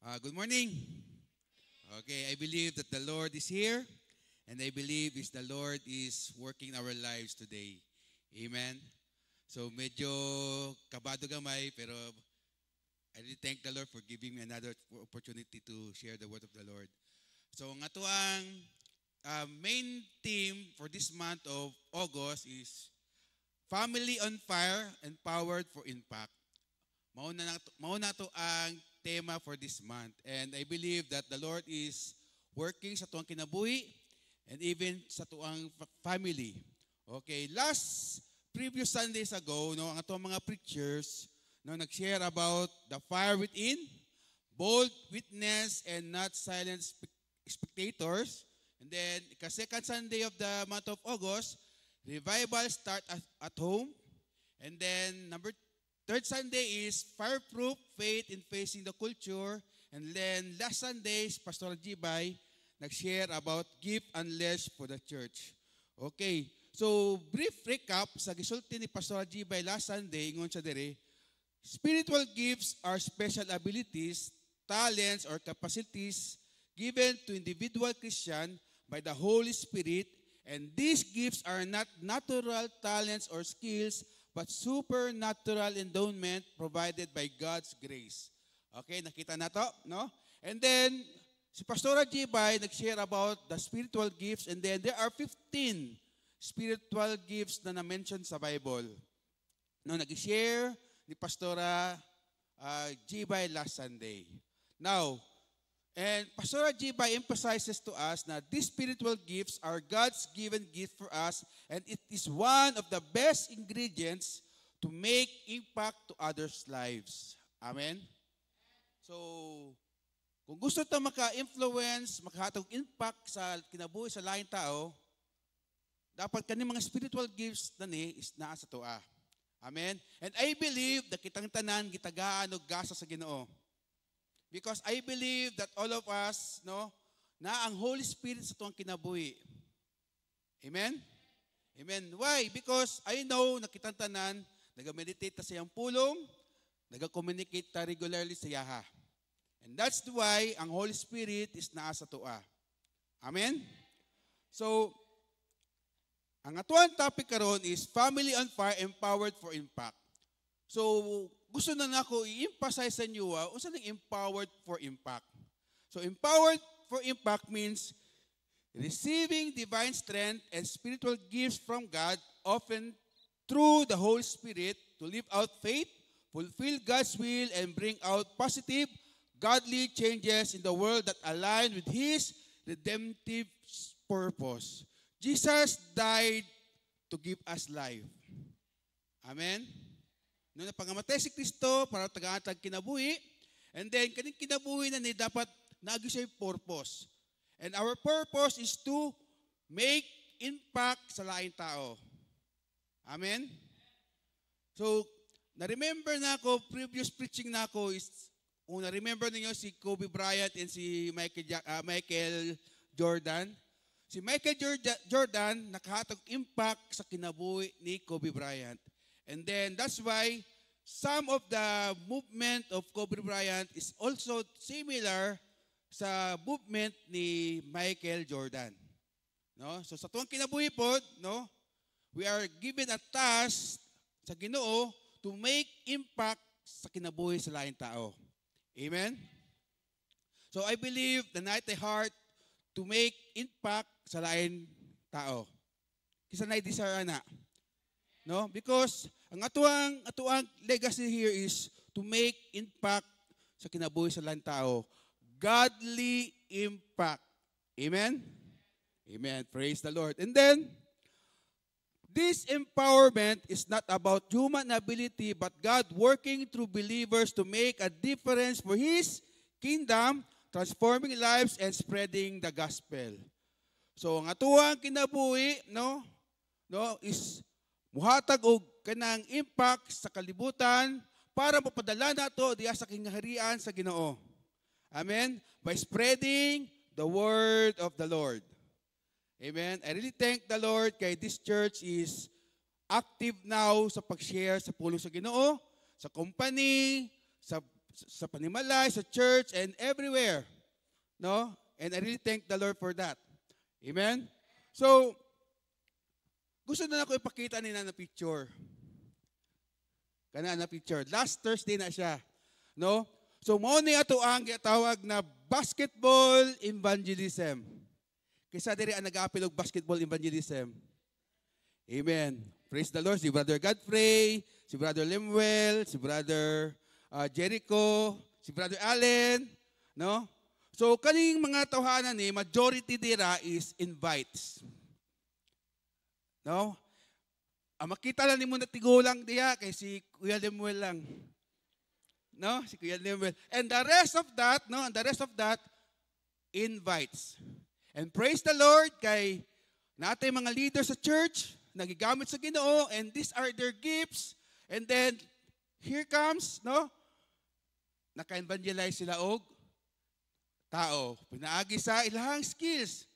Good morning. Okay, I believe that the Lord is here, and I believe is the Lord is working our lives today. Amen. So medyo kabado gamay, pero I really thank the Lord for giving me another opportunity to share the word of the Lord. So ang atuang main theme for this month of August is Family on Fire, Empowered for Impact. Mauna to ang tema for this month. And I believe that the Lord is working sa tuang kinabuhi and even sa tuang family. Okay, previous Sundays ago, no, ang atong mga preachers no, nag-share about the fire within, bold witness, and not silent spectators. And then, second Sunday of the month of August, revival start at home. And then, third Sunday is fireproof faith in facing the culture. And then, last Sunday, Pastor Jibay nag-share about gift unleashed for the church. Okay, so brief recap sa gisulti ni Pastor Jibay last Sunday, ingon siya dire, spiritual gifts are special abilities, talents, or capacities given to individual Christian by the Holy Spirit, and these gifts are not natural talents or skills, but supernatural endowment provided by God's grace. Okay, nakita na to, no? And then, si Pastora Jibay nag-share about the spiritual gifts, and then there are 15 spiritual gifts na na-mention sa Bible. No, nag-share ni Pastora Jibay last Sunday. Now, and Pastora Jibay emphasizes to us that these spiritual gifts are God's given gift for us, and it is one of the best ingredients to make impact to others' lives. Amen? So, kung gusto ito maka-influence, makahatag impact sa kinabuhi sa laing tao, dapat kani mga spiritual gifts na ni is naa sa tuwa. Amen? And I believe na kitang tanan, gitagaan o gasa sa Ginoo. Because I believe that all of us, no, na ang Holy Spirit sa tuwang kinabuhi. Amen? Amen. Why? Because I know na kitang tanan, nag-meditate ta sa iyang pulong, nag-communicate ta regularly sa yaha. And that's why ang Holy Spirit is naa sa tuwa. Amen? So, ang atuang topic karon is Family on Fire, Empowered for Impact. So, gusto na nako i-emphasize sa inyo, unsa nang empowered for impact. So, empowered for impact means receiving divine strength and spiritual gifts from God, often through the Holy Spirit, to live out faith, fulfill God's will, and bring out positive, godly changes in the world that align with His redemptive purpose. Jesus died to give us life. Amen? Noong napangamatay si Kristo para tagaan-tag kinabuhi, and then kaning kinabuhi na ni dapat naagi siya purpose. And our purpose is to make impact sa laing tao. Amen? So, na-remember na ako, previous preaching na ako is, kung na-remember ninyo si Kobe Bryant and si Michael Jordan. Si Michael Jordan nakahatag impact sa kinabuhi ni Kobe Bryant. And then that's why some of the movement of Kobe Bryant is also similar sa movement ni Michael Jordan. No? So sa tuwang kinabuhi po, no, we are given a task sa Ginoo to make impact sa kinabuhi sa laing tao. Amen? So I believe the night I heart to make impact sa lain tao. Kisa na i-desire na. No? Because ang atuang legacy here is to make impact sa kinabuhi sa lain tao. Godly impact. Amen? Amen. Praise the Lord. And then, this empowerment is not about human ability, but God working through believers to make a difference for His kingdom, transforming lives and spreading the gospel. So ang atuang kinabuhi, no, is muhatag og kanang impact sa kalibutan para mapadala nato diya sa kingharian sa Ginoo. Amen? By spreading the word of the Lord. Amen? I really thank the Lord kay this church is active now sa pag-share sa pulong sa Ginoo, sa company, sa sa panimalay, sa church, and everywhere. No? And I really thank the Lord for that. Amen? So, gusto na ako ipakita nila na picture. Kana na picture. Last Thursday na siya. No? So, mo ni ato ang tawag na basketball evangelism. Kisa diri ang nag-aapil og basketball evangelism. Amen. Praise the Lord. Si Brother Godfrey, si Brother Lemuel, si Brother Jericho, si Brother Allen, no? So kaning mga tawhanan ni majority dira is invites. No? Makita lang nimo na tigulang diya kay si Kuya Lemuel lang. No? Si Kuya Lemuel. And the rest of that, no? And the rest of that invites. And praise the Lord kay natay mga leaders sa church nagigamit sa Ginoo, and these are their gifts. And then, here comes, no? Naka-evangelize sila og tao. Pinaagi sa ilang skills.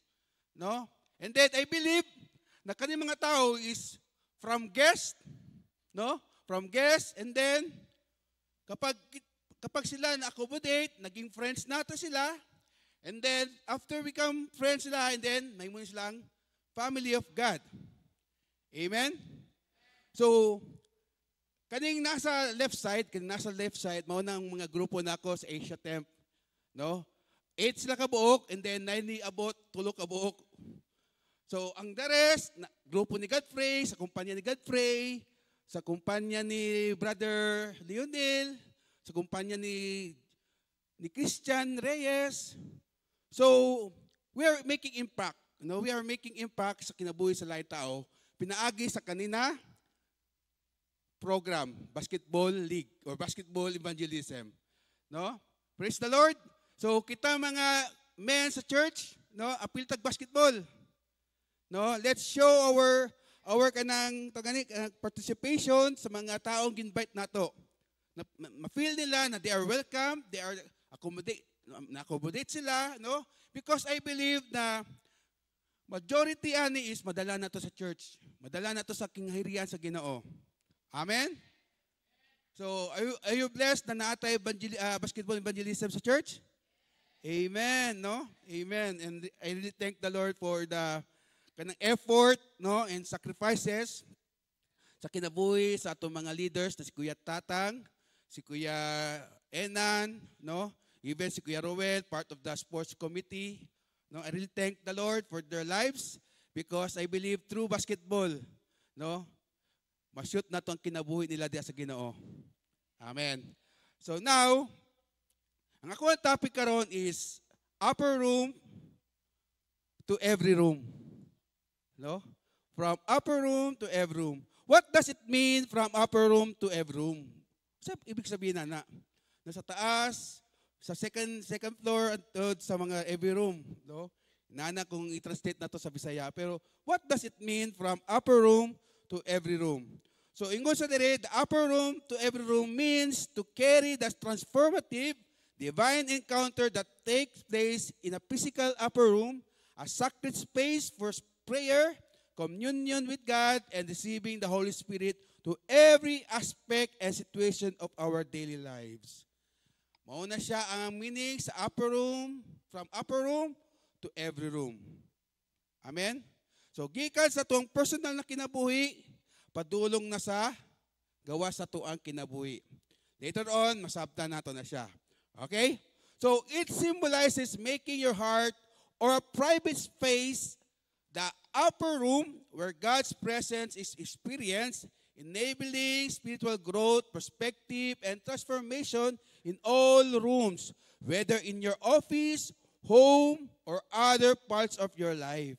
No? And then, I believe, na kanilang mga tao is from guest, no? From guest, and then, kapag sila na-accommodate, naging friends nato sila, and then, after become friends sila, and then, may muna silang family of God. Amen? So, kaning nasa left side, mao nang mga grupo nako sa Asia Temp, no? 8 sila ka buok, and then 9 ni abot, 3 ka buok. So, ang the rest, grupo ni Godfrey, sa kumpanya ni Godfrey, sa kumpanya ni Brother Leonel, sa kumpanya ni Christian Reyes. So, we are making impact. No, we are making impact sa kinabuhi sa lain tao. Pinaagi sa kanina program, basketball league or basketball evangelism. No? Praise the Lord. So kita mga men sa church, no, apil tag basketball. No, let's show our kanang participation sa mga taong ginvite nato. Ma-feel nila na they are welcome, they are accommodate sila, no? Because I believe na majority ani is madala na to sa church. Madala na to sa kinghirian sa Ginoo. Amen? So, are you blessed na naatay basketball evangelism sa church? Amen, no? Amen. And I really thank the Lord for the kanang effort, no, and sacrifices sa kinabuhi sa atong mga leaders na si Kuya Tatang, si Kuya Enan, no? Even si Kuya Roel, part of the sports committee. No, I really thank the Lord for their lives because I believe through basketball, no, ma-shoot na to ang kinabuhi nila diya sa Ginoo. Amen. So now, ang ako ang topic karon is upper room to every room. No? From upper room to every room. What does it mean from upper room to every room? Sa ibig sabihin na nasa taas, sa second floor at sa mga every room, no? Nana kung i-translate na to sa Bisaya, pero what does it mean from upper room to every room? So ingon sa dire, the upper room to every room means to carry the transformative divine encounter that takes place in a physical upper room, a sacred space for prayer, communion with God, and receiving the Holy Spirit to every aspect and situation of our daily lives. Mauna siya ang meaning sa upper room, from upper room to every room. Amen? So, gikan sa tuwang personal na kinabuhi, padulong na sa gawa sa tuwang kinabuhi. Later on, masabta nato na siya. Okay? So, it symbolizes making your heart or a private space, the upper room where God's presence is experienced, enabling spiritual growth, perspective, and transformation in all rooms, whether in your office, home, or other parts of your life.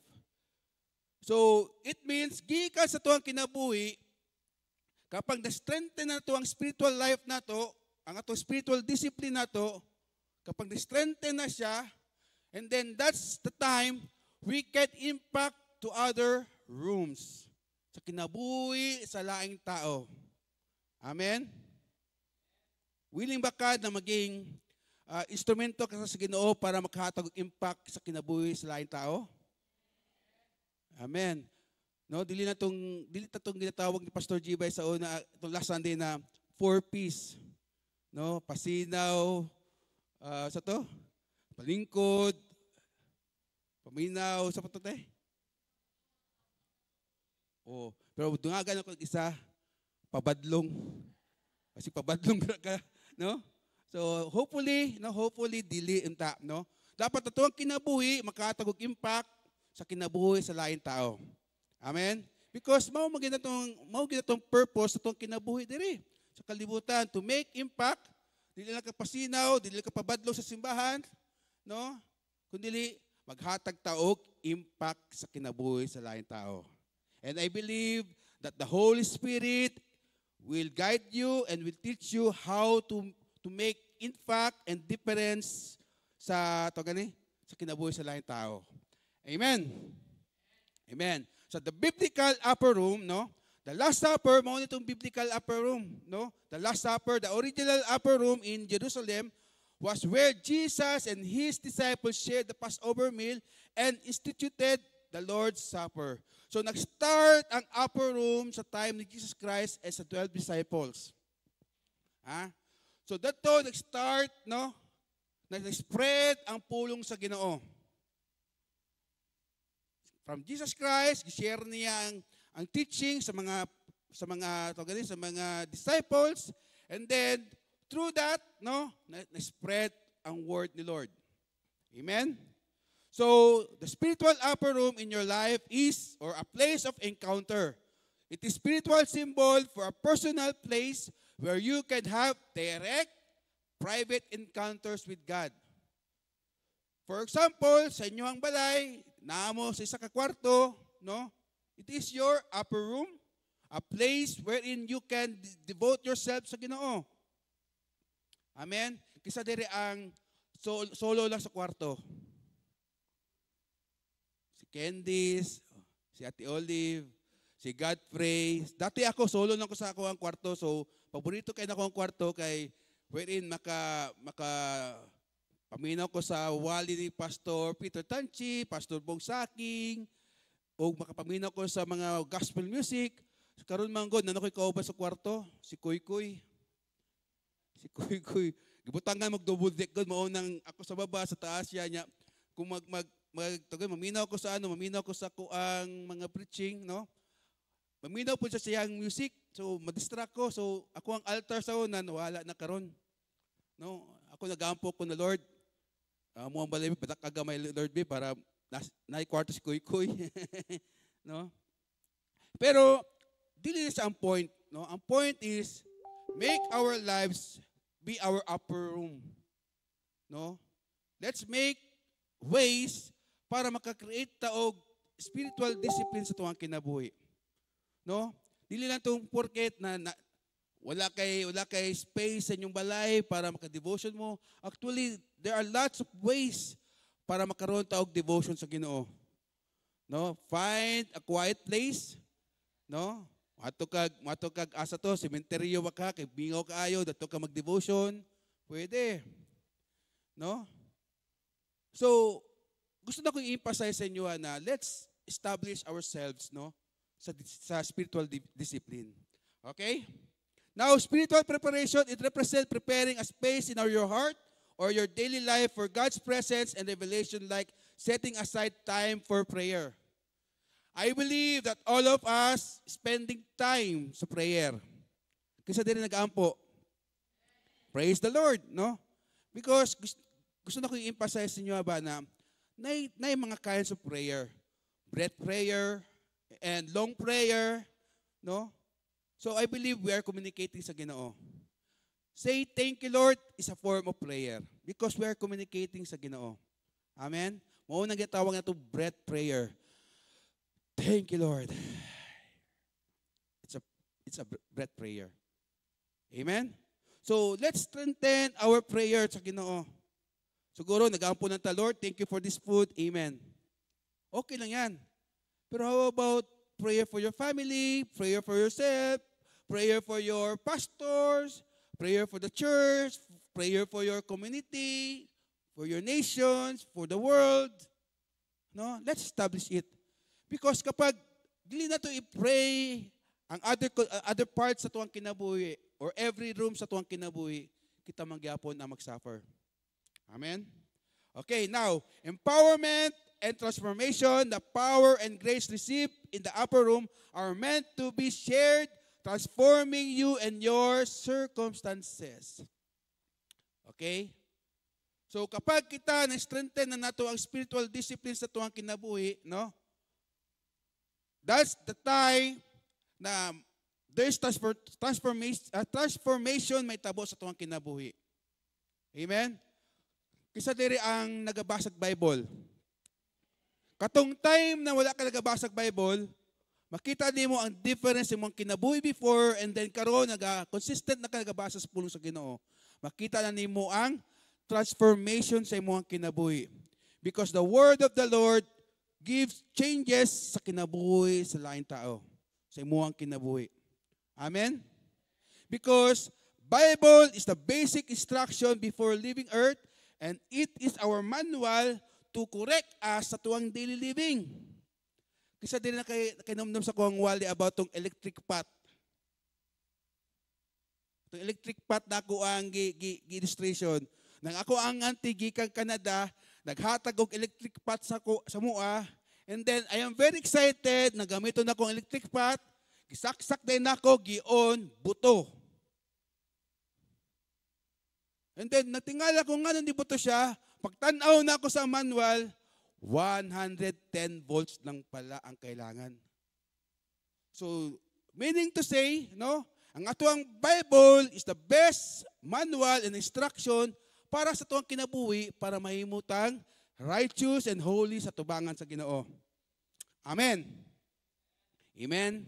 So, it means, gikan sa tuwang kinabuhi, kapag na-strengthen na to ang spiritual life na to, ang atong spiritual discipline na to, kapag na-strengthen na siya, and then that's the time we get impact to other rooms. Sa kinabuhi, sa laing tao. Amen? Willing ba ka na maging instrumento ka sa Ginoo para makahatag impact sa kinabuhi sa laing tao? Amen. No, dili na tong ginatawag ni Pastor Gibay sa una itong last Sunday na 4 P's. no, pasinaw, sa to, palingkod, paminaw, sa pato te. Oh, pero dungagan ako isa, pabadlong. Kasi pabadlong ka, no? So hopefully dili unta, no? Dapat ato ang kinabuhi makatagog impact sa kinabuhi sa lain tao. Amen. Because mao tong purpose sa tong kinabuhi diri sa kalibutan to make impact, dili lang ka pasinaw, dili ka pabadlong sa simbahan, no? Kundi maghatag taog impact sa kinabuhi sa lain tao. And I believe that the Holy Spirit will guide you and will teach you how to make impact and difference sa kinabuhi sa lain tao. Amen. Amen. So the biblical upper room, no? The Last Supper, mao nitong biblical upper room, no? The Last Supper, the original upper room in Jerusalem was where Jesus and his disciples shared the Passover meal and instituted the Lord's Supper. So nag-start ang upper room sa time ni Jesus Christ and sa 12 disciples. So dato nag-start, no? Nag-spread ang pulong sa Ginoo. From Jesus Christ, gi-share niya ang teaching sa mga disciples, and then through that, no, na-spread ang word ni Lord. Amen. So, the spiritual upper room in your life is or a place of encounter. It is spiritual symbol for a personal place where you can have direct, private encounters with God. For example, sa inyong balay, naamo sa isa ka kwarto, no? It is your upper room, a place wherein you can devote yourself sa Ginoo. Amen? Kisa diri ang solo lang sa kwarto. Si Candice, si Ate Olive, si Godfrey. Dati ako, solo lang ko sa ako ang kwarto. So, paborito kayo na ko ang kwarto kay wherein paminaw ko sa wali ni Pastor Peter Tanchi, Pastor Bong Saking, o makapaminaw ko sa mga gospel music. Karon manggod, nanokoy kauban sa kwarto, si Kuy Kuy. Gibutangan mag-double deck gud mao nang ako sa baba sa taas niya. Kung maminaw ko sa kuang mga preaching, no? Maminaw po siya siyang music. So madistract ko. So ako ang altar sa unan wala na karon. No? Ako nagampo ko na Lord. Mo ang balay patak kagamay Lord be para na kwarto si Kuy Kuy. No? Pero dili sa ang point, no? Ang point is make our lives be our upper room. No? Let's make ways para maka-create taog spiritual discipline sa tuwang kinabuhi. No? Dili lang tong porket na wala kay space sa inyong balay para maka-devotion mo. Actually, there are lots of ways para makaroon taog devotion sa Ginoo. No? Find a quiet place, no? Mato kag asa to, sementeryo wa ka, kay bingaw kaayo, dato ka mag-devotion, pwede. No? So, gusto na kong i-emphasize sa inyo na let's establish ourselves, no, sa spiritual discipline. Okay? Now, spiritual preparation, it represents preparing a space in your heart or your daily life for God's presence and revelation, like setting aside time for prayer. I believe that all of us spending time sa prayer. Kasi din nag-aampo. Praise the Lord, no? Because gusto na ko i-emphasize sa inyo ba na mga kinds of prayer. Breath prayer and long prayer, no? So I believe we are communicating sa Ginoo. Say thank you Lord is a form of prayer because we are communicating sa Ginoo. Amen? Mao nang gitawag na to breath prayer. Thank you, Lord. It's a breath prayer. Amen? So, let's strengthen our prayer sa Ginoo. Siguro, nag-aampo ng ta, Lord, thank you for this food. Amen. Okay lang yan. Pero how about prayer for your family, prayer for yourself, prayer for your pastors, prayer for the church, prayer for your community, for your nations, for the world? No? Let's establish it. Because kapag dili na to i-pray ang other parts sa tuwang kinabuhi or every room sa tuwang kinabuhi, kita mangyapon na mag-suffer. Amen? Okay, now, empowerment and transformation, the power and grace received in the upper room are meant to be shared, transforming you and your circumstances. Okay? So kapag kita na-strengthen na nato ang spiritual discipline sa tuwang kinabuhi, no? That's the time na there's transformation may tabo sa tuwang kinabuhi. Amen? Kisa diri ang nagabasag Bible. Katong time na wala ka nagabasag Bible, makita nimo ang difference sa mong kinabuhi before and then karon consistent na ka nagabasa sa pulong sa Ginoo. Makita na nimo ang transformation sa imong kinabuhi. Because the word of the Lord gives changes sa kinabuhi sa laing tao, sa imong kinabuhi. Amen? Because Bible is the basic instruction before leaving earth and it is our manual to correct us sa tuwang daily living. Kisa din na kainomdom sa kuwang wali about tong electric pot. Itong electric pot na ako ang illustration. Nang ako ang auntie kang Canada, naghatag og electric pot sa mua, and then I am very excited, nagamiton na akong electric pot, gisaksak din ako, gion, buto. And then natingala ko nga nang buto siya, pagtanaw na ako sa manual, 110 volts lang pala ang kailangan. So, meaning to say, no, ang atuang Bible is the best manual and instruction para sa tuwang kinabuhi para mahimutang righteous and holy sa tubangan sa Ginoo. Amen. Amen.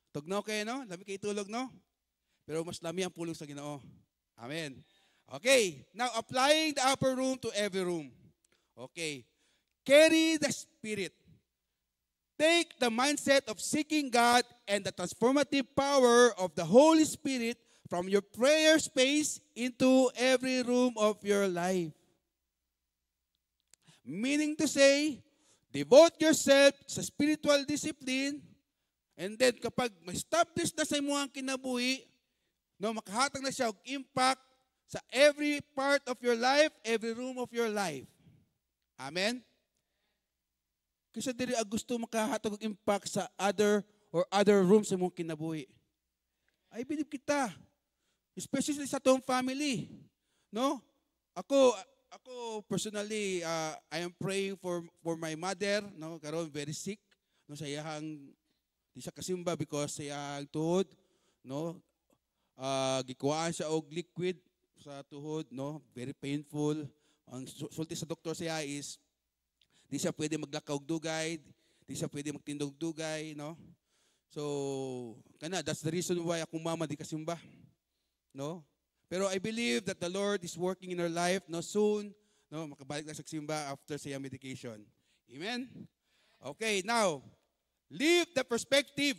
Tugnaw kayo, no? Lami kayo tulog, no? Pero mas lami ang pulong sa Ginoo. Amen. Okay. Now, applying the upper room to every room. Okay. Carry the Spirit. Take the mindset of seeking God and the transformative power of the Holy Spirit from your prayer space into every room of your life. Meaning to say, devote yourself sa spiritual discipline, and then kapag ma-establish na sa imong kinabuhi, no, makahatag na siya og impact sa every part of your life, every room of your life. Amen? Kasi diri gusto makahatag og impact sa other rooms sa imong kinabuhi. I believe kita. Especially sa tong family. No? Ako personally, I am praying for my mother, no, karon very sick, no, sa iyang di siya kasimba because sa iyang tuhod, no, gikuhaan siya og liquid sa tuhod, no, very painful. Ang sulti sa doktor siya is di siya pwede maglakaw og dugay, di siya pwede magtindog dugay, no. So, that's the reason why akong mama di kasimba. No? Pero I believe that the Lord is working in her life, no, soon, no, makabalik na sa simba after sa medication. Amen? Okay, now, live the perspective.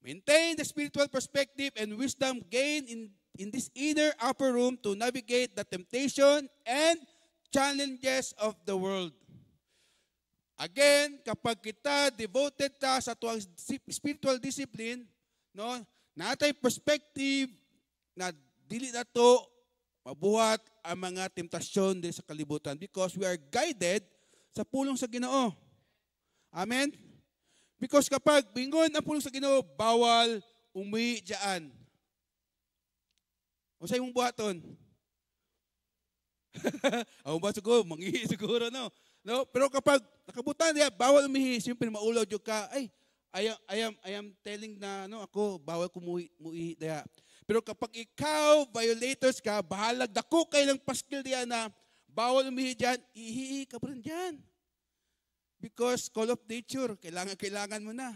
Maintain the spiritual perspective and wisdom gained in this inner upper room to navigate the temptation and challenges of the world. Again, kapag kita devoted ta sa tuwang spiritual discipline, no, natay perspective na dili na to mabuhat ang mga temptasyon din sa kalibutan because we are guided sa pulong sa Ginoo. Amen? Because kapag bingon ang pulong sa Ginoo, bawal umuwi diyan. O sa imong buhaton? Ang ba siguro, mangihi siguro, no? No? Pero kapag nakabutan diya, bawal umihi, siyempre maulaw jud ka, ay, I am telling na, no, ako, bawal kumuhi diya. Pero kapag ikaw, violators ka, bahalag dako kayo ng paskil diyan na bawal umihi dyan, ihi ka pa rin dyan. Because call of nature, kailangan mo na.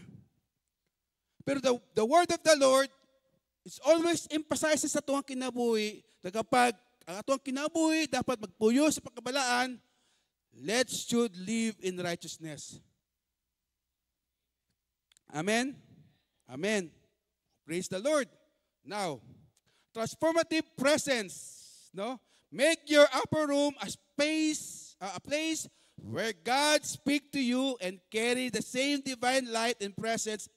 Pero the word of the Lord is always emphasizes sa tuwang kinabuhi na kapag ang tuwang kinabuhi dapat magpuyo sa pagkabalaan, let's should live in righteousness. Amen? Amen. Praise the Lord. Now, transformative presence, no? Make your upper room a place where God speaks to you and carry the same divine light and presence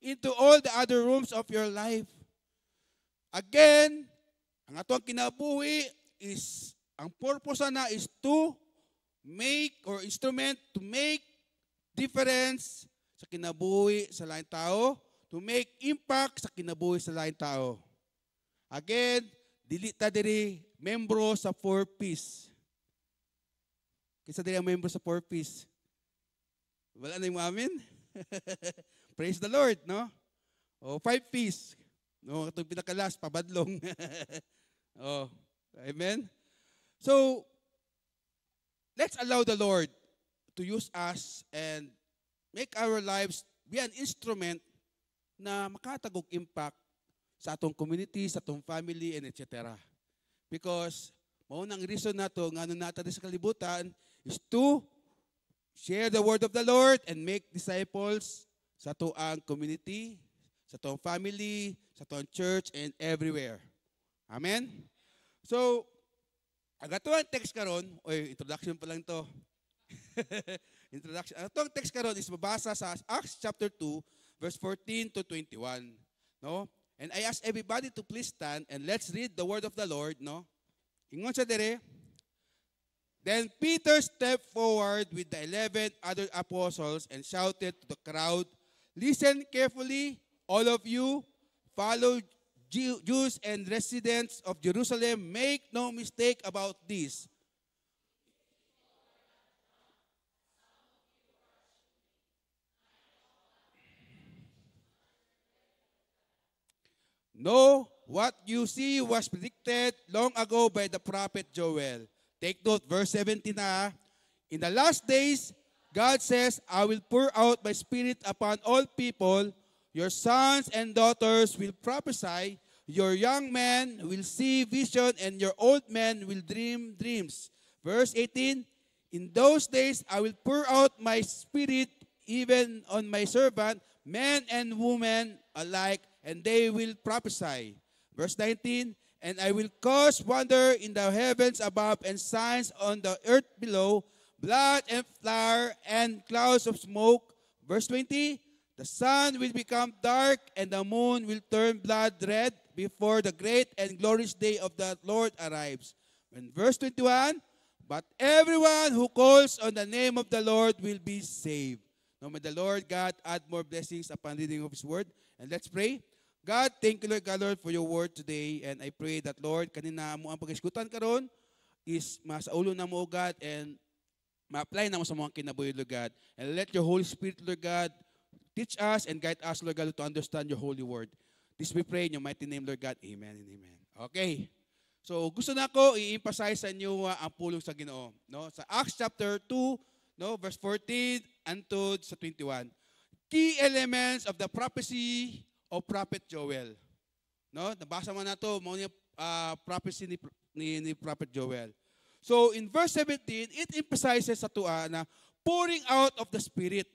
into all the other rooms of your life. Again, Ang atong kinabuhi is, ang purpose na is to make or instrument to make difference sa kinabuhi sa lain tao, to make impact sa kinabuhi sa lain tao. Again, dili ta diri membro sa 4Ps. Kisa diri ang membro sa 4Ps. Wala na yung amin? Praise the Lord, no? O 5Ps. No, itong pinakalas, pabadlong. Oh, amen? So, let's allow the Lord to use us and make our lives be an instrument na makatagog impact sa atong community, sa atong family, and etc. Because, maunang reason na to, nga natin sa kalibutan, is to share the word of the Lord and make disciples sa tuang community, sa tuang family, sa tuang church, and everywhere. Amen? So, agato ang text karon, introduction pa lang to. Introduction. Agato ang text karon is mabasa sa Acts chapter 2, verse 14 to 21. No? And I ask everybody to please stand and let's read the word of the Lord. No? Ingon sa dire. Then Peter stepped forward with the 11 other apostles and shouted to the crowd, "Listen carefully, all of you, follow Jews and residents of Jerusalem, make no mistake about this. No, what you see was predicted long ago by the prophet Joel." Take note, verse 17 na. "In the last days, God says, I will pour out my spirit upon all people. Your sons and daughters will prophesy. Your young men will see vision, and your old men will dream dreams." Verse 18, "In those days I will pour out my spirit even on my servant, men and women alike, and they will prophesy." Verse 19, "And I will cause wonder in the heavens above and signs on the earth below, blood and fire and clouds of smoke." Verse 20, "The sun will become dark and the moon will turn blood red before the great and glorious day of the Lord arrives." And verse 21, "But everyone who calls on the name of the Lord will be saved." Now may the Lord God add more blessings upon reading of His word. And let's pray. God, thank you, Lord God, Lord, for your word today. And I pray that, Lord, kanina mo ang pag-iskutan karon is masaulo na mo, God, and ma-apply na mo sa mga kinabuhi, Lord God. And let your Holy Spirit, Lord God, teach us and guide us, Lord God, to understand your holy word. This we pray in your mighty name, Lord God. Amen and amen. Okay. So, gusto na ko i-emphasize sa inyo ang pulong sa Ginoo. No? Sa Acts chapter 2, no, verse 14 unto sa 21. Key elements of the prophecy of Prophet Joel. No? Nabasa mo na ito, mga prophecy ni Prophet Joel. So, in verse 17, it emphasizes sa tuwa na pouring out of the Spirit.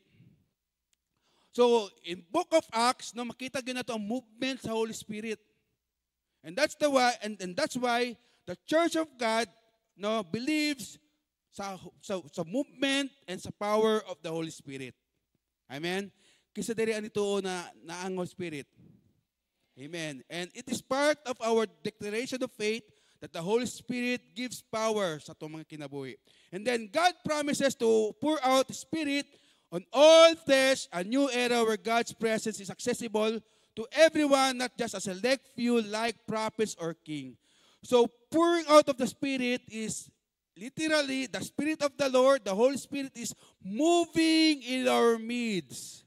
So, in book of Acts, no, makita gyud nato ang movement sa Holy Spirit. And that's the why and that's why the Church of God, no, believes sa movement and sa power of the Holy Spirit. Amen. Kisa diri ani tuo na ang Holy Spirit. Amen. And it is part of our declaration of faith that the Holy Spirit gives power sa atong mga kinabuhi. And then God promises to pour out the Spirit on all flesh, a new era where God's presence is accessible to everyone, not just a select few like prophets or king. So pouring out of the Spirit is literally the Spirit of the Lord, the Holy Spirit is moving in our midst.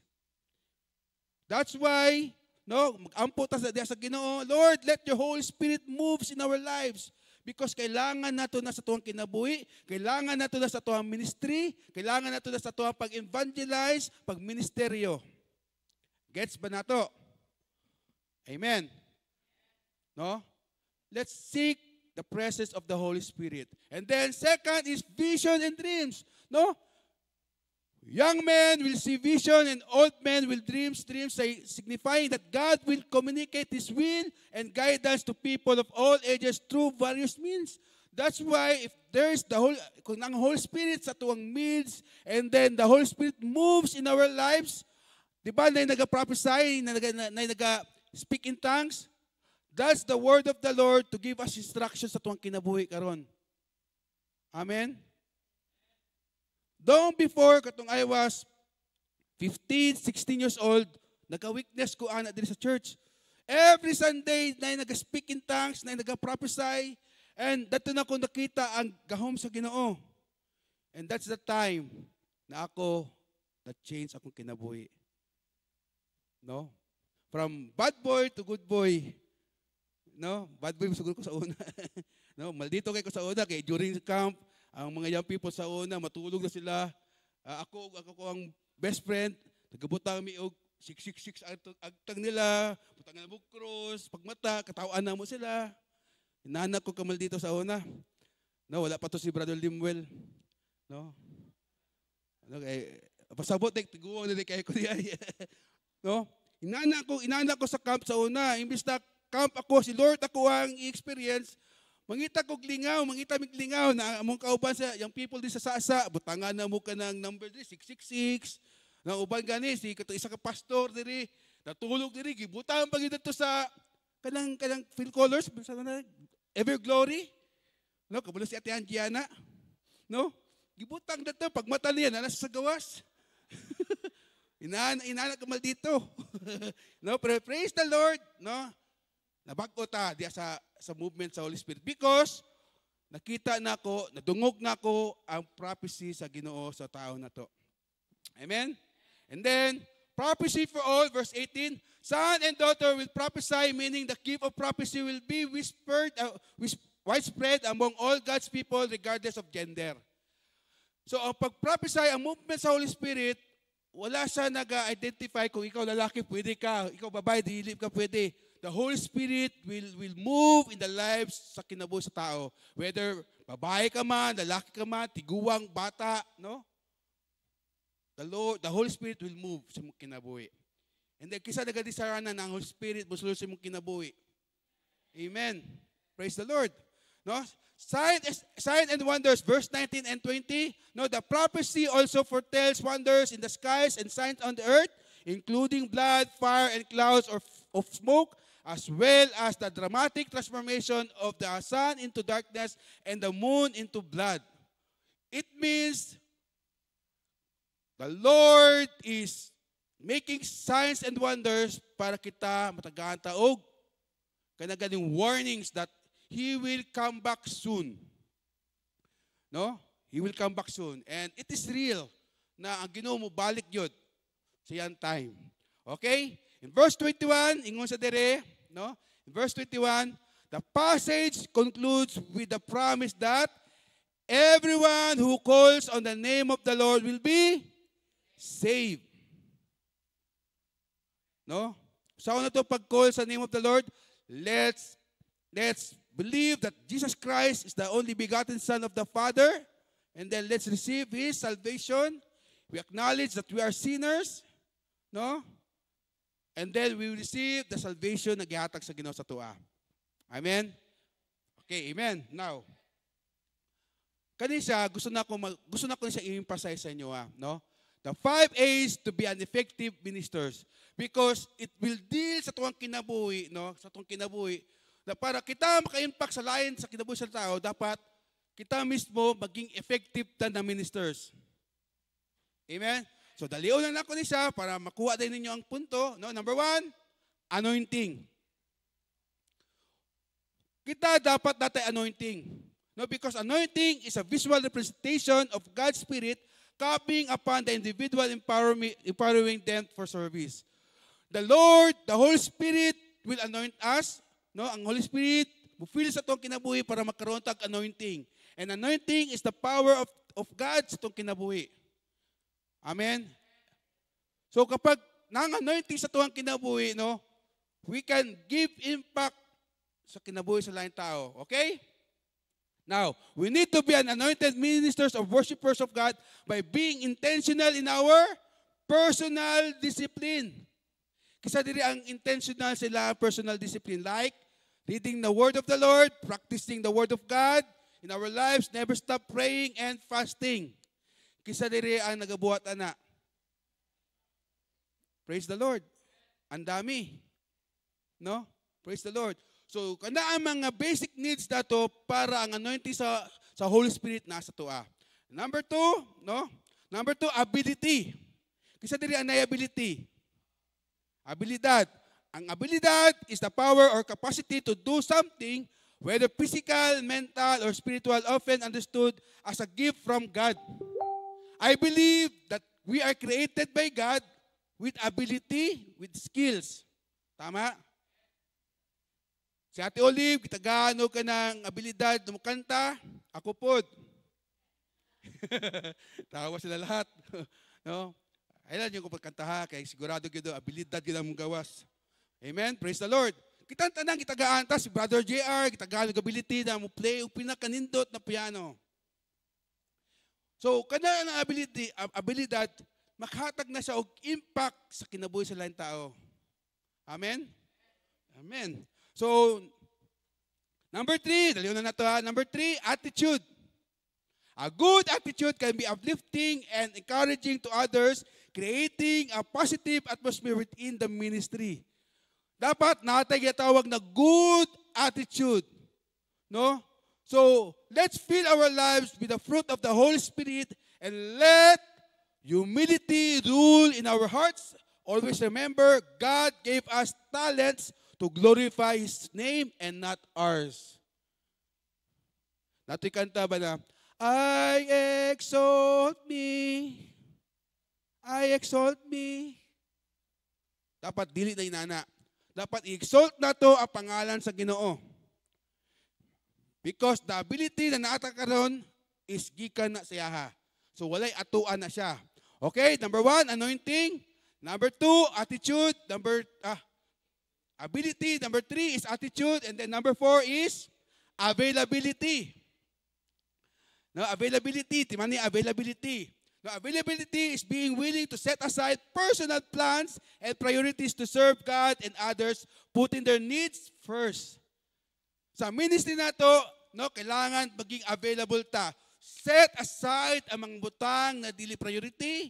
That's why, no, mag-ampo ta sa Ginoo, Lord, let your Holy Spirit moves in our lives. Because kailangan nato na sa tuwang kinabuhi, kailangan nato na sa tuwang ministry, kailangan nato na sa tuwang pag-evangelize, pag-ministeryo. Gets ba nato? Amen. No? Let's seek the presence of the Holy Spirit. And then second is vision and dreams. No? Young men will see vision and old men will dreams signifying that God will communicate His will and guidance to people of all ages through various means. That's why if there is kung ang Holy Spirit sa tuwang means and then the Holy Spirit moves in our lives, di ba na naga-prophesy, na naga-speak in tongues, That's the word of the Lord to give us instructions sa tuwang kinabuhi karon. Amen? Long before, katong I was 15, 16 years old, nagka-witness ko ana diri sa church. Every Sunday, na nag-speak in tongues, na nag-prophesy, and dato na ko nakita ang gahom sa Ginoo. And that's the time na ako na-change akong kinabuhi. No? From bad boy to good boy. No? Bad boy siguro ko sa una. No, maldito kay ko sa una kay during camp, ang mga young people sa una matulog na sila. Ako ko ang best friend, nagabutang mi og 666 agtang nila, butang na mo cross, pagmata, katawan na mo sila. Inanak ko kamal dito sa una. No, wala pa to si Brother Limuel. No? Ano kay pasabot tek tiguo na kay ko diay. No? Inanak ko sa camp sa una, imbis na camp ako, si Lord ako ang experience. Mangita ko lingaw, mangita mig lingaw na among kauban sa yung people di sa Sasa, butangan na mo ka ng number 666. Na uban gani si kato isa ka pastor diri, natulog diri gibutang pag dito sa kanang Phil Colors, sa na Ever Glory. No, kabalo si Ate Angiana. No? Gibutang dito pag mata niya na sa gawas. Inana kamal dito. No, praise the Lord, no? Nabag-o ta diya sa movement sa Holy Spirit because nakita na ko, nadungog na ko ang prophecy sa Ginoo sa tao na to. Amen? And then, prophecy for all, verse 18, son and daughter will prophesy, meaning the gift of prophecy will be widespread among all God's people regardless of gender. So, ang pag-prophesy, ang movement sa Holy Spirit, wala siya nag-identify kung ikaw lalaki, pwede ka, ikaw babae, dili ka pwede. The Holy Spirit will move in the lives sa kinabuhi sa tao. Whether babae ka man, lalaki ka man, tiguwang, bata, no? The Holy Spirit will move sa mong kinabuhi. And then, kisa nagadisaranan ng Holy Spirit, musulod sa mong kinabuhi. Amen. Praise the Lord. No? Sign and wonders, verse 19 and 20. No, the prophecy also foretells wonders in the skies and signs on the earth, including blood, fire, and clouds of smoke, as well as the dramatic transformation of the sun into darkness and the moon into blood. It means the Lord is making signs and wonders para kita matagaan taog. Kanagaling warnings that He will come back soon. No? He will come back soon. And it is real na ang Ginoo mo balik yun sa yan time. Okay? In verse 21, ingon sa dire, no? In verse 21, the passage concludes with the promise that everyone who calls on the name of the Lord will be saved. No? So na to pag-call sa name of the Lord, let's believe that Jesus Christ is the only begotten Son of the Father, and then let's receive His salvation. We acknowledge that we are sinners, no? And then we will receive the salvation na gihatag sa Ginoo sa tuwa. Amen? Okay, amen. Now, kanisa, gusto na ko siya i-emphasize sa inyo, no? The 5 A's to be an effective ministers. Because it will deal sa tuwang kinabuhi, no? Sa tuwang kinabuhi, na para kita maka-impact sa lain sa kinabuhi sa tao, dapat kita mismo maging effective na ministers. Amen? So, daliw lang ako niya para makuha din ninyo ang punto. No? Number 1, anointing. Kita dapat natin anointing. No? Because anointing is a visual representation of God's Spirit coming upon the individual, empowering them for service. The Lord, the Holy Spirit will anoint us. No, ang Holy Spirit, mufil sa itong kinabuhi para magkaroon tag anointing. And anointing is the power of God sa itong kinabuhi. Amen? So kapag nang-anointing sa itong kinabuhi, no, we can give impact sa kinabuhi sa lain tao. Okay? Now, we need to be an anointed ministers of worshipers of God by being intentional in our personal discipline. Kisa diri ang intentional sila personal discipline, like reading the Word of the Lord, practicing the Word of God in our lives, never stop praying and fasting. Kisa diri ang nagabuhat ana. Praise the Lord. Ang dami. No? Praise the Lord. So, kana ang mga basic needs dato para ang anointing sa Holy Spirit nasa tuwa. Number 2, no? Number 2, ability. Kisa diri ang ability. Abilidad. Ang abilidad is the power or capacity to do something, whether physical, mental, or spiritual, often understood as a gift from God. I believe that we are created by God with ability, with skills. Tama? Si Ate Olive, kitagano ka ng abilidad na makanta, ako pod. Tawa sila lahat. No? Ayun yung pagkanta ha, kaya sigurado gito, abilidad gito mong gawas. Amen? Praise the Lord. Kitang tanang kitagaan ta, si Brother JR, kitagano ng ability na mo play o pinakanindot na piano. So, kana ang abilidad, makahatag na siya og impact sa kinabuhi sa lain tao. Amen? Amen. So, number 3, daliw na to ha. Number 3, attitude. A good attitude can be uplifting and encouraging to others, creating a positive atmosphere within the ministry. Dapat natay tawag na good attitude. No? So, let's fill our lives with the fruit of the Holy Spirit and let humility rule in our hearts. Always remember, God gave us talents to glorify His name and not ours. Nato'y kanta ba na, I exalt me. Dapat dili na inana. Dapat i-exalt na to ang pangalan sa Ginoo. Because the ability na naata karon is gikan na siya. So walay atuan na siya. Okay, number 1, anointing. Number 2, attitude. Ability. Number 3 is attitude. And then number 4 is availability. No, availability. Timani availability. No, availability is being willing to set aside personal plans and priorities to serve God and others, putting their needs first. Sa ministry na to, no, kailangan maging available ta. Set aside ang mga butang na dili priority.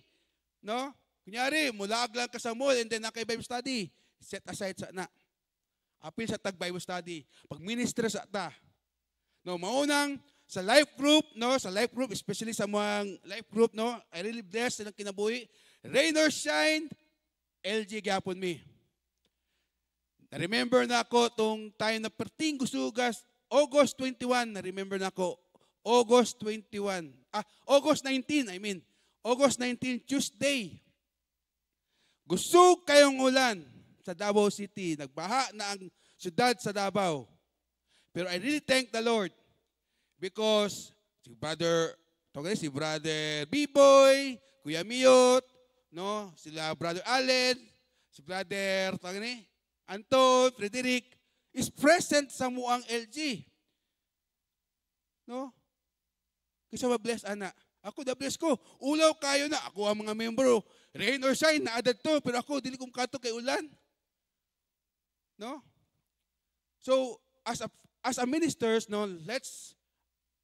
No? Kunyari, mulag lang ka sa mall and then nakay Bible study. Set aside sa na. Apil sa tag Bible study. Pag minister sa ta. No, maunang sa life group, no, sa life group, especially sa mga life group, no, I really blessed silang kinabuhi. Rain or shine, LG gyapon me. Na-remember na ako tong time na perting gusugas, August 21, na-remember na ako, August 19, August 19, Tuesday. Gusog kayong ulan sa Davao City. Nagbaha na ang syudad sa Davao. Pero I really thank the Lord because si Brother B-Boy, Kuya Miyot, no, sila Brother Allen, si Brother Anton, Frederick, is present sa muang LG. No? Kasi ma-bless, ana. Ako, na-bless ko. Ulaw kayo na. Ako ang mga membro. Rain or shine, naadad to. Pero ako, dili kong kato kay ulan. No? So, as a ministers, no, let's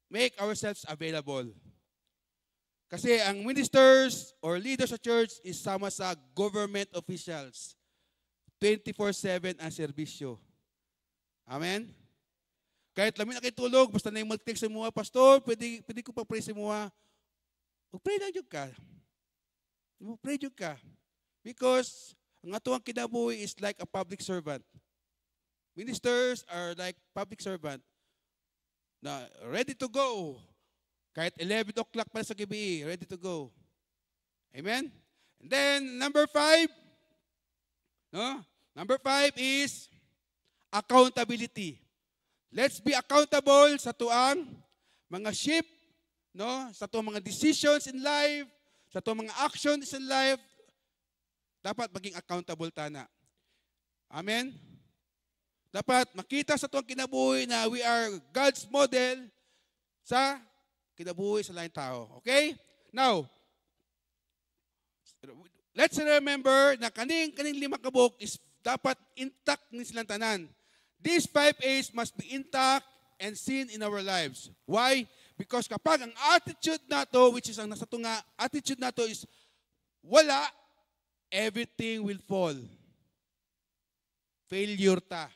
make ourselves available. Kasi ang ministers or leaders sa church is sama sa government officials. 24/7 ang serbisyo. Amen? Kahit lamin na kayo tulog, basta na yung mag-text sa mga pastor, pwede ko pa-pray sa mga. Pray lang yun ka. Pray yun ka. Because ang atuang kinabuhi is like a public servant. Ministers are like public servant. Na ready to go. Kahit 11 o'clock pa sa gabi, ready to go. Amen? And then, number 5. No? Number 5 is accountability. Let's be accountable sa tuang mga sheep, no? Sa tuang mga decisions in life, sa tuang mga actions in life. Dapat maging accountable tana. Amen? Dapat makita sa tuang kinabuhi na we are God's model sa kinabuhi sa lain tao. Okay? Now, let's remember na kaning 5 kabuk is dapat intact ni silang tanan. These 5 A's must be intact and seen in our lives. Why? Because kapag ang attitude nato, which is ang nasa tunga, attitude nato is wala, everything will fall. Failure ta.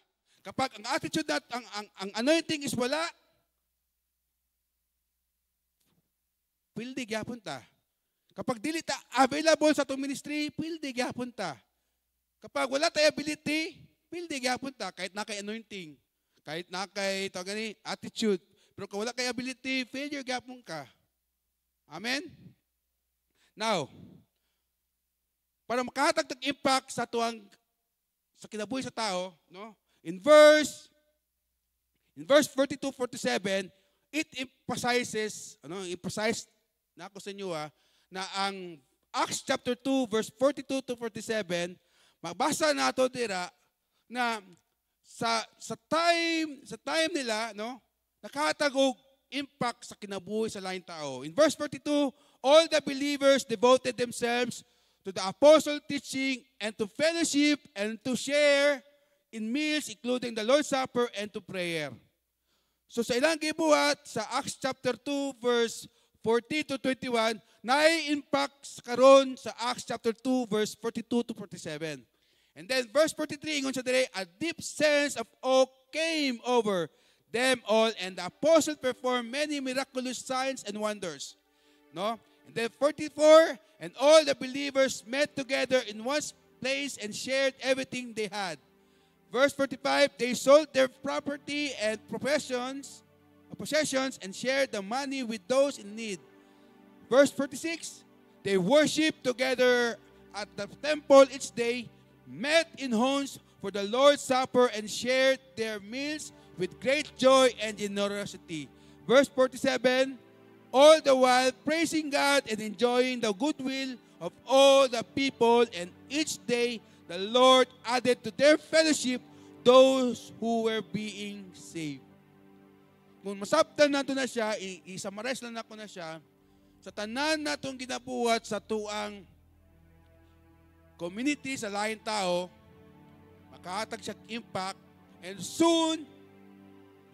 Kapag ang attitude ang anointing is wala, pildi gyapon ta. Kapag dili ta available sa itong ministry, pildi gyapon ta. Kapag wala tayo ability, pildi gyapon ta kahit na kay anointing, kahit na kay attitude. Pero kung wala kay ability, failure gyapon ka. Amen? Now, para makahatag ng impact sa kinabuhi sa tao, no? In verse 42-47, it emphasizes na ako sa inyo na ang Acts chapter 2 verse 42-47, magbasa nato dira na sa time nila, no, nakahatag og impact sa kinabuhi sa laing tao. In verse 42, all the believers devoted themselves to the apostle teaching and to fellowship and to share in meals, including the Lord's Supper and to prayer. So sa ilang gibuhat, sa Acts chapter 2, verse 40-21, nai-impact karon sa Acts chapter 2, verse 42-47. And then verse 43, ingon siya dire, a deep sense of awe came over them all, and the apostle performed many miraculous signs and wonders. No? And then 44, and all the believers met together in one place and shared everything they had. Verse 45, they sold their property and possessions and shared the money with those in need. Verse 46, they worshiped together at the temple each day, met in homes for the Lord's Supper, and shared their meals with great joy and generosity. Verse 47, all the while praising God and enjoying the goodwill of all the people, and each day the Lord added to their fellowship those who were being saved. Kung masabtan nato na siya, i-summarize lang ako na siya, sa tanan natong ginabuhat sa tuang community sa lain tao, makahatag siya impact, and soon,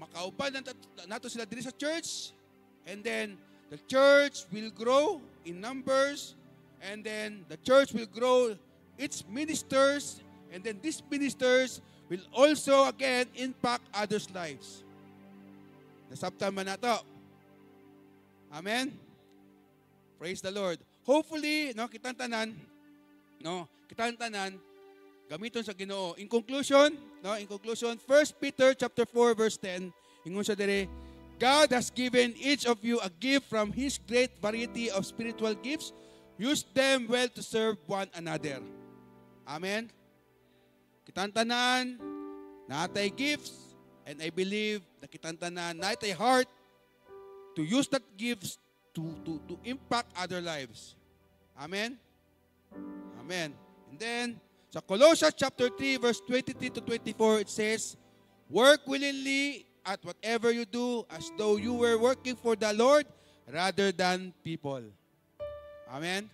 makauban nato sila diri sa church, and then the church will grow in numbers, and then the church will grow its ministers, and then these ministers will also again impact others' lives. Nasabtan man nato. Amen? Praise the Lord. Hopefully, kitang tanan, gamiton sa Ginoo. In conclusion, 1 Peter chapter 4 verse 10, ingon siya dire, God has given each of you a gift from His great variety of spiritual gifts. Use them well to serve one another. Amen? Kitang tanan, natay gifts, and I believe na kitang tanan, natay heart to use that gifts to impact other lives. Amen? Amen. And then, sa Colossians chapter 3, verse 23-24, it says, work willingly at whatever you do as though you were working for the Lord rather than people. Amen?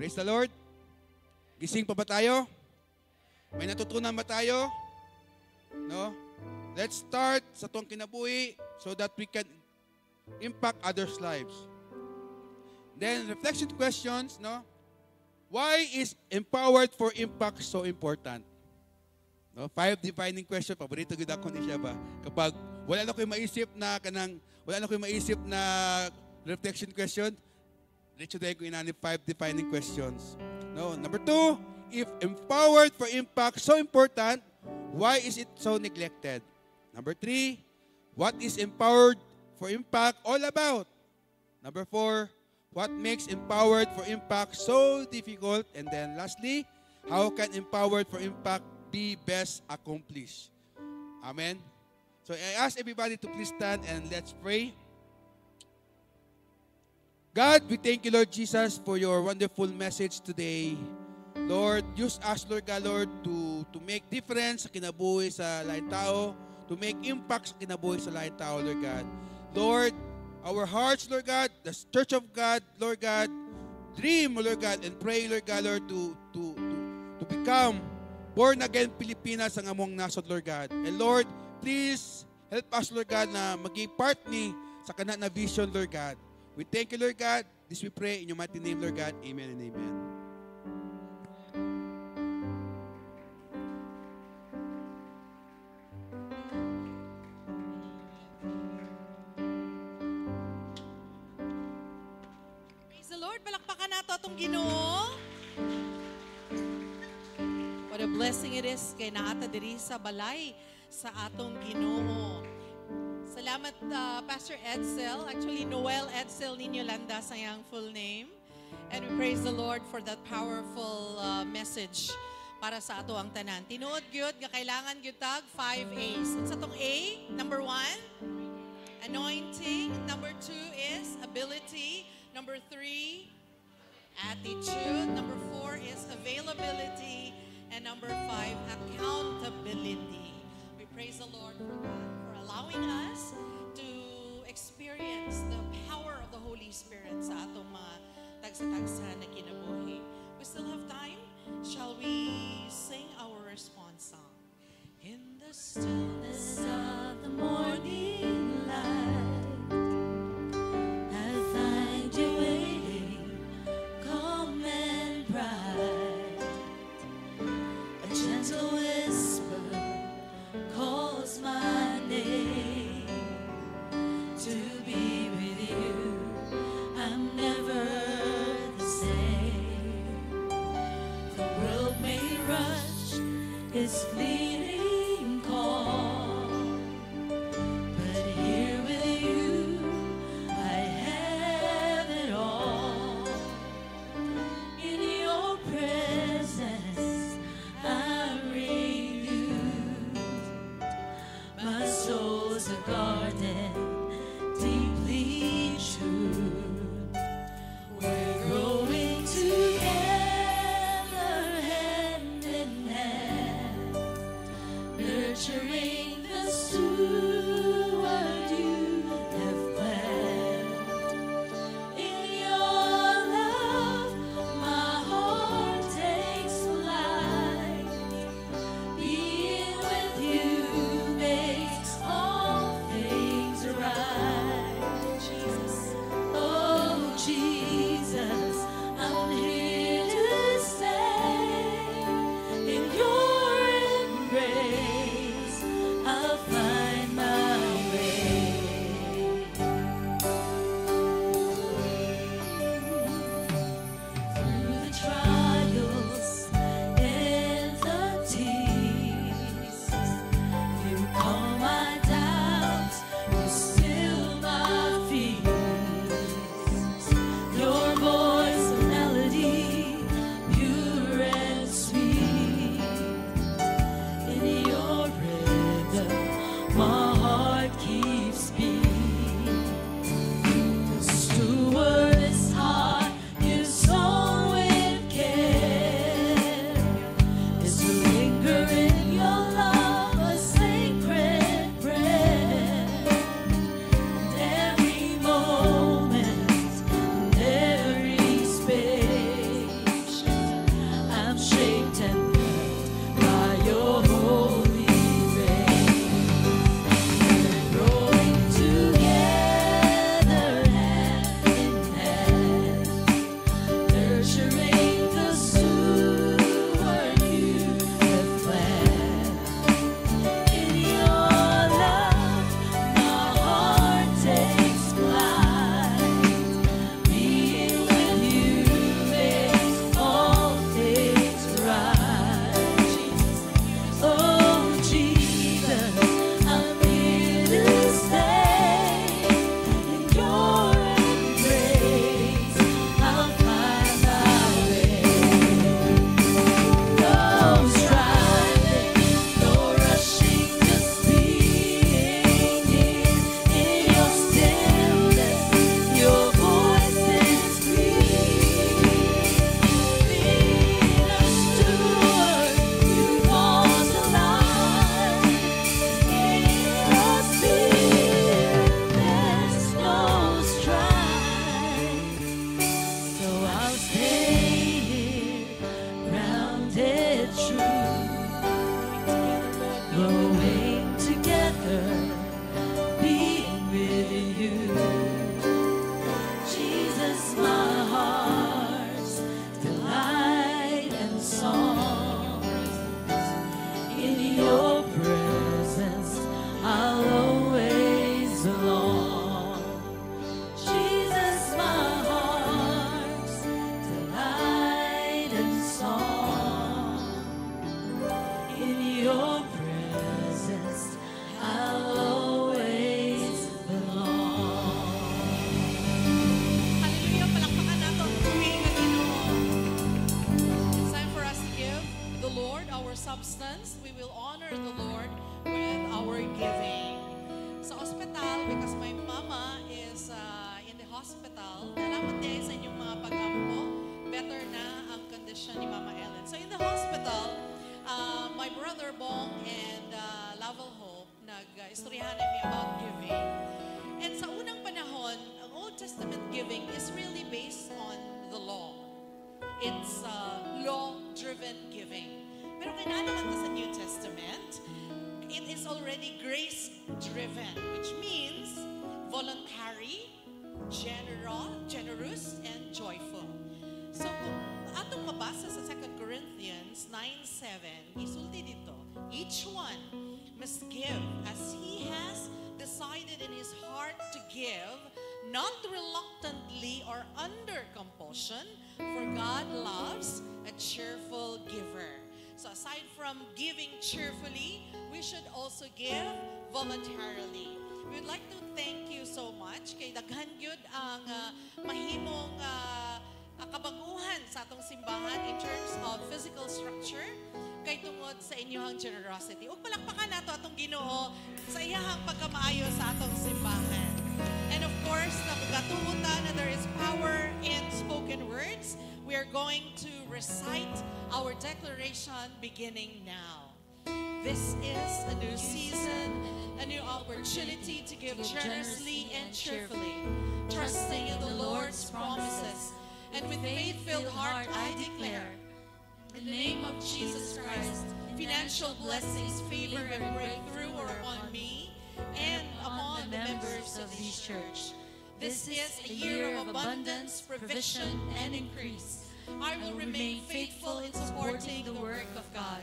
Praise the Lord. Gising pa ba tayo? May natutunan ba tayo? No? Let's start sa tuwang kinabuhi so that we can impact others' lives. Then, reflection questions, no? Why is empowered for impact so important? No? 5 defining questions. Paborito gud ako ni siya ba? Kapag wala na ko'y maisip na reflection question, diretso dahil ko inanip 5 defining questions. No? Number 2, if empowered for impact so important, why is it so neglected? Number 3, what is empowered for impact all about? Number 4, what makes empowered for impact so difficult? And then lastly, how can empowered for impact be best accomplished? Amen? So I ask everybody to please stand and let's pray. God, we thank you, Lord Jesus, for your wonderful message today. Lord, use us, Lord God, Lord, to make difference sa kinabuhi sa lain tao, to make impact sa kinabuhi sa lain tao, Lord God. Lord, our hearts, Lord God, the Church of God, Lord God, dream, Lord God, and pray, Lord God, Lord, to become born-again Pilipinas ang among nasod, Lord God. And Lord, please help us, Lord God, na maging part ni sa kana na vision, Lord God. We thank you, Lord God. This we pray in your mighty name, Lord God. Amen and amen. ato atong Ginoo. What a blessing it is kay naata diri sa balay sa atong Ginoo. Salamat Pastor Edsel, actually Noel Edsel Niño Landa sa iyang full name. And we praise the Lord for that powerful message para sa ato ang tanan. Tinuod gyud nga kailangan gyud tag 5 A's. Unsa tong A? Number 1, anointing. Number 2 is ability. Number 3, attitude. Number 4 is availability. And number 5, accountability. We praise the Lord for that, for allowing us to experience the power of the Holy Spirit sa atong mga tagsa-tagsa na kinabuhi. We still have time. Shall we sing our response song? In the stillness of the morning light, I find you waiting, calm and bright. A gentle whisper calls my name. To be with you, I'm never the same. The world may rush its fleeting call, but here with you, I have it all. In your presence, I'm renewed. My soul's a garden, deeply true. We're growing together, hand in hand, nurturing the steward you have planned. In your love, my heart takes flight. Being with you makes all things right. Jesus, oh Jesus, I'm here to stay. In your embrace, substance, we will honor the Lord with our giving. Sa ospital, because my mama is in the hospital, salamat din sa inyong mga pag-ampo. Better na ang kondisyon ni Mama Ellen. So in the hospital, my brother Bong and Laval Hope nag-istoryahan me about giving. And sa unang panahon, ang Old Testament giving is really based on the law. It's law-driven giving. Pero kailangan naman sa New Testament, it is already grace-driven, which means voluntary, generous, and joyful. So kung atong mabasa sa 2 Corinthians 9:7, isulti dito, each one must give as he has decided in his heart to give, not reluctantly or under compulsion, for God loves a cheerful giver. So aside from giving cheerfully, we should also give voluntarily. We would like to thank you so much kay daghan gyud ang mahimong kabaguhan sa atong simbahan in terms of physical structure kay tungod sa inyong generosity. Ug palakpakan nato atong Ginoo sa iyahang pagkamaayo sa atong simbahan. And of course, napagatuhuta na there is power in spoken words. We are going to recite our declaration beginning now. This is a new season, a new opportunity to give generously and cheerfully, trusting in the Lord's promises. And with faith-filled heart, I declare, in the name of Jesus Christ, financial blessings, favor, and breakthrough are upon me and upon the members of this church. This is a year of abundance, provision, and increase. I will remain faithful in supporting the work of God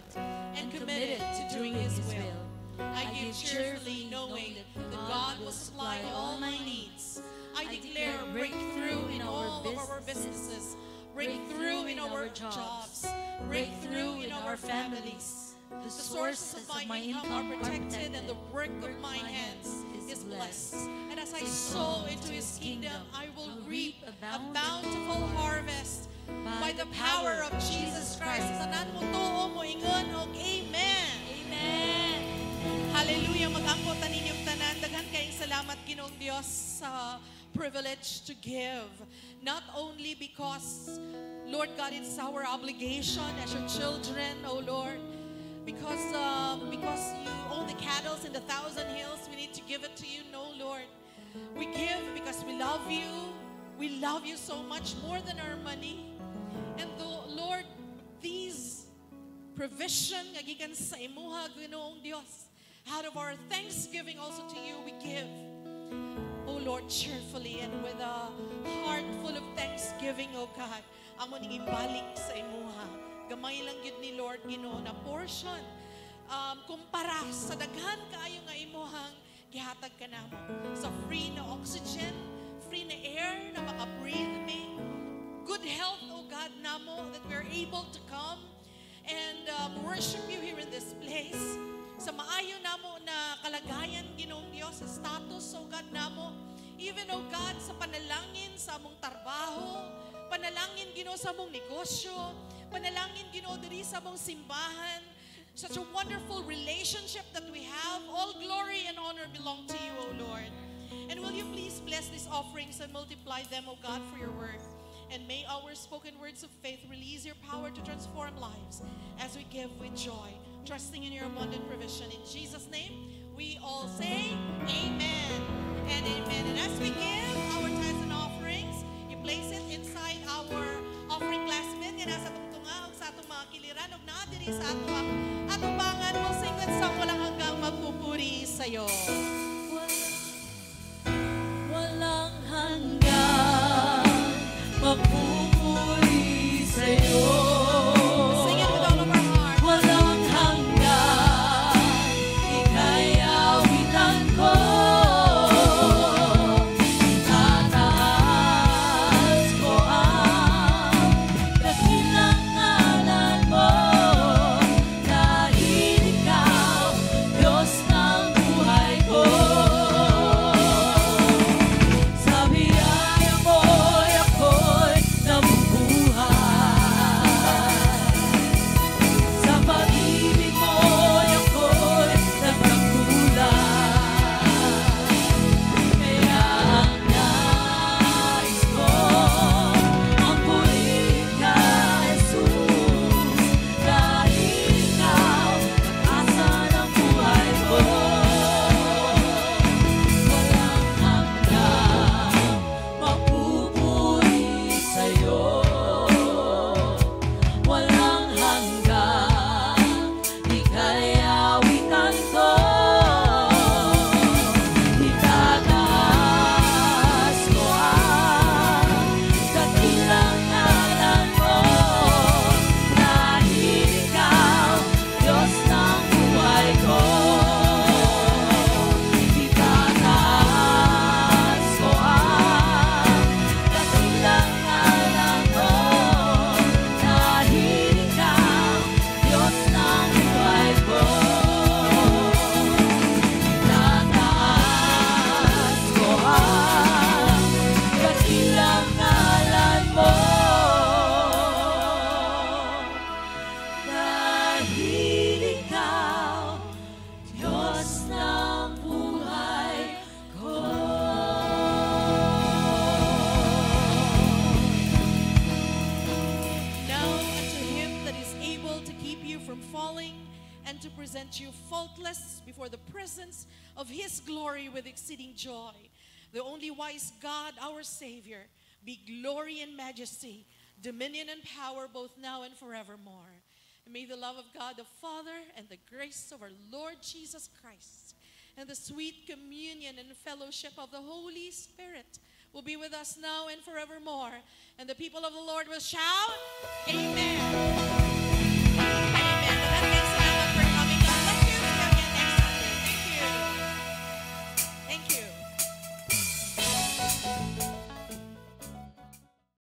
and committed to doing His will. I give cheerfully, knowing that God will supply all my needs. I declare breakthrough in all of our businesses, breakthrough in our jobs, breakthrough in our families. The sources of my income are protected and the work of my hands is blessed. And as I sow into His kingdom, I will reap a bountiful harvest by the power of Jesus Christ. Tanan mo tuo mo ingon og amen. Amen. Hallelujah. Mag-angkot ta ninyong tanan. Daghan kayong salamat Ginoong Dios sa privilege to give. Not only because, Lord God, it's our obligation as your children, oh Lord, because you own the cattle in the 1,000 hills, we need to give it to you. No, Lord. We give because we love you. We love you so much more than our money. And Lord, these provision nga gikan sa imuha Ginoong Dios, out of our thanksgiving also to you, we give. Oh Lord, cheerfully and with a heart full of thanksgiving, oh God, amo ning imbalik sa imuha. Gamay lang yun ni Lord Ginoo na portion kumpara sa daghan kaayo nga imuhang gihatag ka namo sa free na oxygen, free na air na maka-breathe me, good health, oh God, namo that we're able to come and worship you here in this place. Sa maayo namo na kalagayan Ginoong Dios, sa status, oh God, namo, even, oh God, sa panalangin sa among trabaho, panalangin Ginoo sa among negosyo, panalangin Ginoo diri sa among simbahan, such a wonderful relationship that we have. All glory and honor belong to you, oh Lord. And will you please bless these offerings and multiply them, oh God, for your word. And may our spoken words of faith release your power to transform lives as we give with joy, trusting in your abundant provision. In Jesus' name, we all say amen and amen. And as we give our tithes and offerings, you place it inside our offering basket. Yan nasa tungtunga, sa atong mga kiliran, o naadiri sa atong bangan mo, sing that song, walang hanggang magpupuri sa'yo. Walang hanggang magpupuri sa'yo. Sing it with all of our heart. Walang hanggang ika'y awitan ko. Itataas ko ang dakilang ngalan mo. present you faultless before the presence of His glory with exceeding joy. The only wise God, our Savior, be glory and majesty, dominion and power, both now and forevermore. And may the love of God the Father and the grace of our Lord Jesus Christ and the sweet communion and fellowship of the Holy Spirit will be with us now and forevermore. And the people of the Lord will shout, Amen.